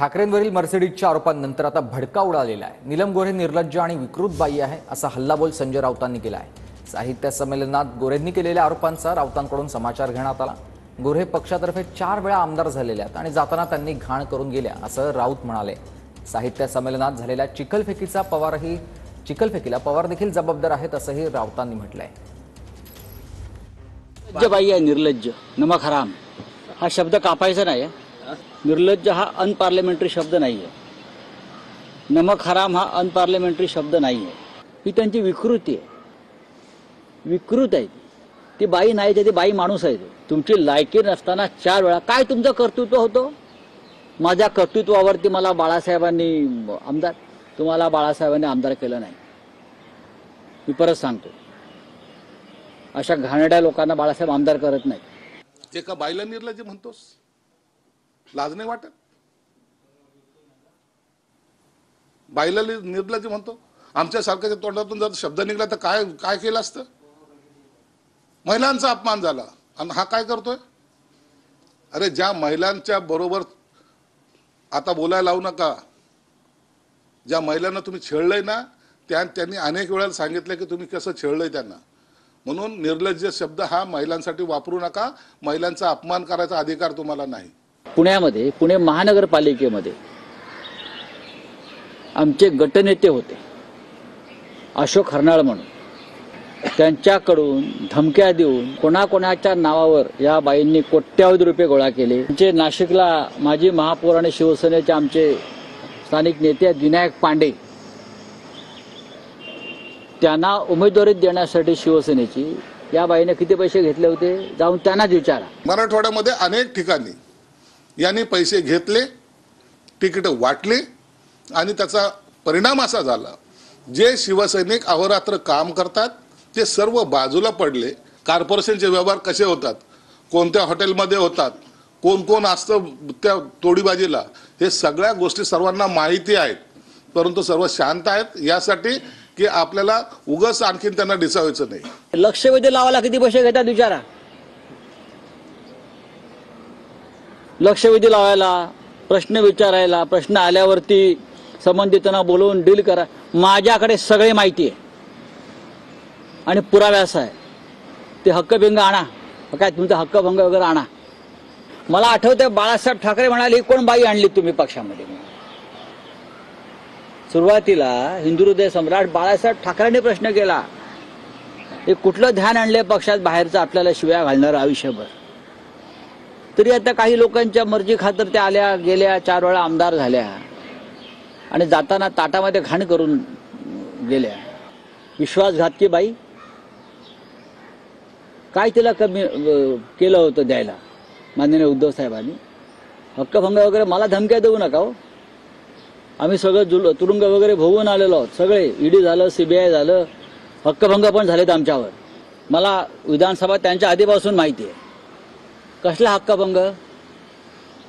ठाकरेंवरील मर्सिडीजच्या आरोपांनंतर आता भडका उडालेला आहे। नीलम गोऱ्हे निर्लज्ज आणि विकृत बाई आहे असा हल्लाबोल संजय राऊतांनी केला आहे। साहित्य संमेलनात गोऱ्हेंनी केलेल्या आरोपांचा राऊतांकडून समाचार घेण्यात आला। गोऱ्हे पक्षातर्फे 4 वेळा आमदार झालेले आहेत आणि जाताना त्यांनी घाण करून गेल्या असं राऊत म्हणाले। साहित्य संमेलनात झालेल्या चिखलफेकीला पवार देखील जबाबदार आहेत असंही राऊतांनी म्हटलंय। निर्लज्ज बाई आहे, निर्लज्ज, नमक हराम हा शब्द कापायचा नाही। निर्लज्ज हा अनपार्लिमेंटरी शब्द नाही आहे। नमक हराम हा अनपार्लिमेंटरी शब्द नाही आहे। ही त्यांची विकृती आहे, विकृत आहे ती बाई नाही, ती बाई माणूस आहे। तुमची लायकी नसताना 4 वेळा काय तुमचं कर्तृत्व होतं? माझ्या कर्तृत्वावरती मला बाळासाहेबांनी आमदार, तुम्हाला बाळासाहेबांनी आमदार केलं नाही। मी परत सांगतो, अशा घाणेरड्या लोकांना बाळासाहेब आमदार करत नाही। ते का बाईला निर्लज्ज म्हणतोस? लाज नाही वाटत? बाईला निर्लज्ज म्हणतो? आमच्या सारख्याच्या तोंडातून जर शब्द निघला तर काय काय केलं असतं? महिलांचा अपमान झाला आणि हा काय करतोय? अरे ज्या महिलांच्या बरोबर आता बोलायला लावू नका, ज्या महिलांना तुम्ही छेडलंय ना त्यांनी अनेक वेळा सांगितलं की तुम्ही कसं छेडलंय त्यांना। म्हणून निर्लज्ज शब्द हा महिलांसाठी वापरू नका। महिलांचा अपमान करायचा अधिकार तुम्हाला नाही। पुण्यामध्ये, पुणे महानगरपालिकेमध्ये आमचे गटनेते होते अशोक हरनाळ म्हणून, त्यांच्याकडून धमक्या देऊन कोणाकोणाच्या नावावर या बाईंनी कोट्यावधी रुपये गोळा केले। आमचे नाशिकला माजी महापौर आणि शिवसेनेचे आमचे स्थानिक नेते विनायक पांडे, त्यांना उमेदवारी देण्यासाठी शिवसेनेची या बाईने किती पैसे घेतले होते जाऊन त्यांनाच विचारा। मराठवाड्यामध्ये अनेक ठिकाणी यांनी पैसे घेतले, तिकीट वाटले आणि त्याचा परिणाम असा झाला, जे शिवसैनिक अहोरात्र काम करतात ते सर्व बाजूला पडले। कॉर्पोरेशनचे व्यवहार कसे होतात, कोणत्या हॉटेलमध्ये होतात, कोण कोण असतं त्या तोडीबाजीला, हे सगळ्या गोष्टी सर्वांना माहिती आहेत। परंतु सर्व शांत आहेत यासाठी की आपल्याला उगाच आणखीन त्यांना डिसावायचं नाही। लक्षवेधी लावायला किती पैसे घेतात विचारा। लक्षवेधी लावायला, प्रश्न विचारायला, प्रश्न आल्यावरती संबंधितांना बोलवून डील करा। माझ्याकडे सगळे माहिती आहे आणि पुराव्यास आहे। ते हक्कभंग आणा, काय तुमचा हक्कभंग वगैरे आणा। मला आठवतंय बाळासाहेब ठाकरे म्हणाले, कोण बाई आणली तुम्ही पक्षामध्ये? सुरुवातीला हिंदुहृदय सम्राट बाळासाहेब ठाकरेंनी प्रश्न केला, हे कुठलं ध्यान आणलंय पक्षात बाहेरचं आपल्याला शिव्या घालणार आयुष्यभर? तरी आता काही लोकांच्या मर्जी खातर त्या आल्या गेल्या, 4 वेळा आमदार झाल्या आणि जाताना ताटामध्ये घाण करून गेल्या। विश्वासघातकी बाई, काय तिला कमी केलं होतं द्यायला माननीय उद्धव साहेबांनी? हक्कभंग वगैरे मला धमक्या देऊ नका हो। आम्ही सगळं तुरुंग वगैरे भोगून आलेलो आहोत, सगळे ईडी झालं, सीबीआय झालं, हक्कभंग पण झालेत आमच्यावर। मला विधानसभा त्यांच्या आधीपासून माहिती आहे। कसला हक्कभंग?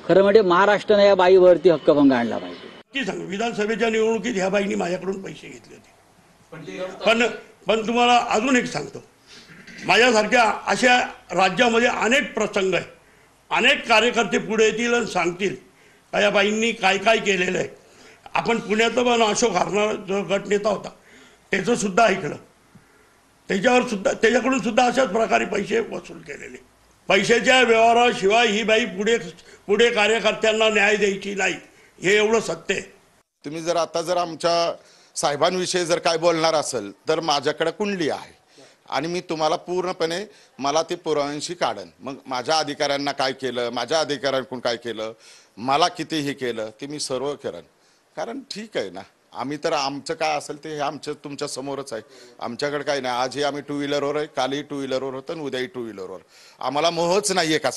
खरं म्हणजे महाराष्ट्राने या बाईवरती हक्कभंग आणला पाहिजे। की सांग, विधानसभेच्या निवडणुकीत ह्या बाईंनी माझ्याकडून पैसे घेतले होते। पण तुम्हाला अजून एक सांगतो, माझ्यासारख्या अशा राज्यामध्ये अनेक प्रसंग आहे, अनेक कार्यकर्ते पुढे येतील आणि सांगतील का या बाईंनी काय काय केलेलं आहे। आपण पुण्याचं पण अशोक हरनाळ जो गटनेता होता त्याचं सुद्धा ऐकलं, त्याच्याकडून सुद्धा अशाच प्रकारे पैसे वसूल केलेले। पैशाच्या व्यवहाराशिवाय ही बाई पुढे कार्यकर्त्यांना न्याय द्यायची नाही, हे एवढं सत्य आहे। तुम्ही जर आता आमच्या साहेबांविषयी जर काय बोलणार असेल तर माझ्याकडे कुंडली आहे आणि मी तुम्हाला पूर्णपणे मला ते पुराव्यांशी काढन। मग माझ्या अधिकाऱ्यांना काय केलं, माझ्या अधिकाऱ्यांकडून काय केलं, मला किती हे केलं ते मी सर्व करेन। कारण ठीक आहे ना, आम्ही तर आमचं काय असेल ते आमचं तुमच्या समोरच आहे। आमच्याकडे काही नाही, आजही आम्ही 2 व्हीलरवर आहे, कालही 2 व्हीलरवर होतं आणि उद्याही 2 व्हीलरवर। आम्हाला मोहच नाहीये का